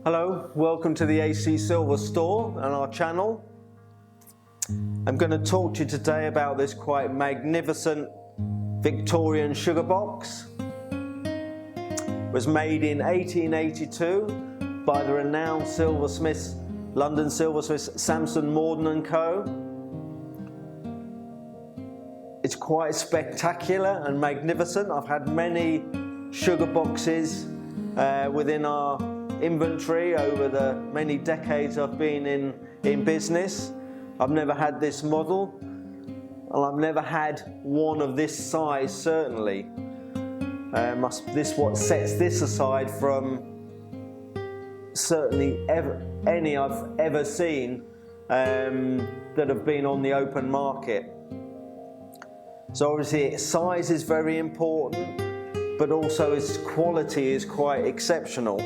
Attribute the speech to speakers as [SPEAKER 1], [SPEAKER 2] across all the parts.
[SPEAKER 1] Hello, welcome to the AC Silver store and our channel. I'm going to talk to you today about this quite magnificent Victorian sugar box. It was made in 1882 by the renowned silversmiths, London silversmiths Sampson, Mordan and Co. It's quite spectacular and magnificent. I've had many sugar boxes within our inventory over the many decades I've been in business. I've never had this model, and I've never had one of this size, certainly. This what sets this aside from certainly any I've ever seen that have been on the open market. So obviously its size is very important, but also its quality is quite exceptional.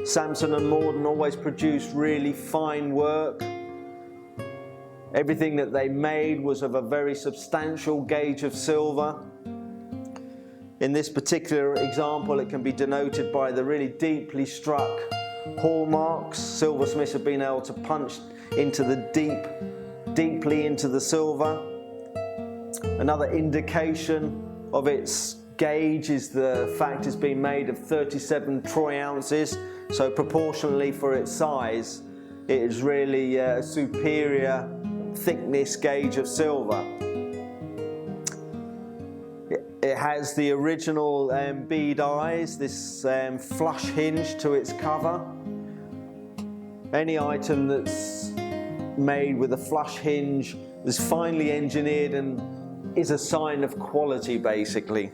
[SPEAKER 1] Sampson and Mordan always produced really fine work. Everything that they made was of a very substantial gauge of silver. In this particular example, it can be denoted by the really deeply struck hallmarks. Silversmiths have been able to punch into the deeply into the silver. Another indication of its gauge is the fact it's been made of 37 troy ounces, so proportionally for its size, it is really a superior thickness gauge of silver. It has the original bead eyes, this flush hinge to its cover. Any item that's made with a flush hinge is finely engineered and is a sign of quality, basically.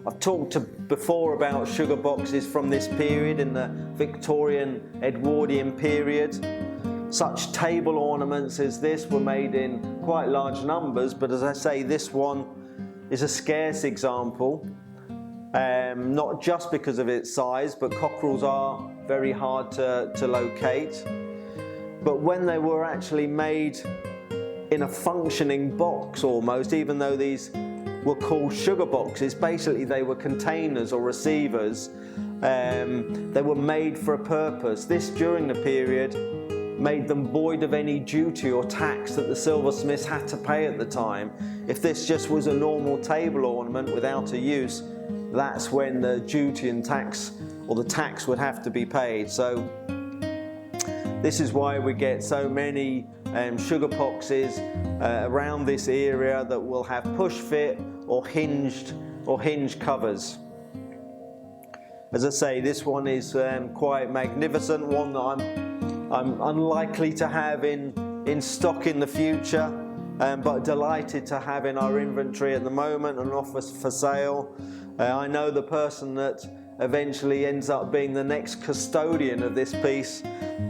[SPEAKER 1] I've talked before about sugar boxes from this period, in the Victorian Edwardian period. Such table ornaments as this were made in quite large numbers, but as I say, this one is a scarce example, not just because of its size, but cockerels are very hard to locate. But when they were actually made in a functioning box almost, even though these were called sugar boxes, basically they were containers or receivers. They were made for a purpose. This, during the period, made them void of any duty or tax that the silversmiths had to pay at the time. If this just was a normal table ornament without a use, that's when the duty and tax, or the tax, would have to be paid. So this is why we get so many sugar boxes around this area that will have push fit or hinged covers. As I say, this one is quite magnificent, one that I'm unlikely to have in stock in the future, but delighted to have in our inventory at the moment and offer for sale. I know the person that eventually ends up being the next custodian of this piece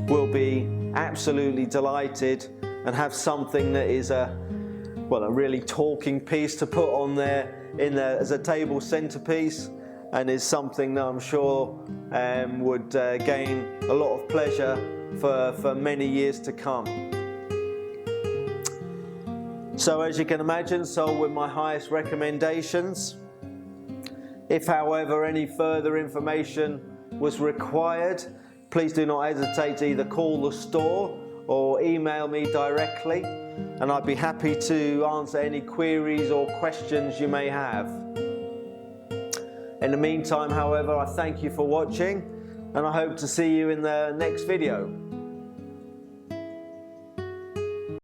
[SPEAKER 1] will be absolutely delighted and have something that is a really talking piece to put on there as a table centerpiece, and is something that I'm sure would gain a lot of pleasure for many years to come. So as you can imagine, sold with my highest recommendations. If, however, any further information was required, please do not hesitate to either call the store or email me directly, and I'd be happy to answer any queries or questions you may have. In the meantime, however, I thank you for watching, and I hope to see you in the next video.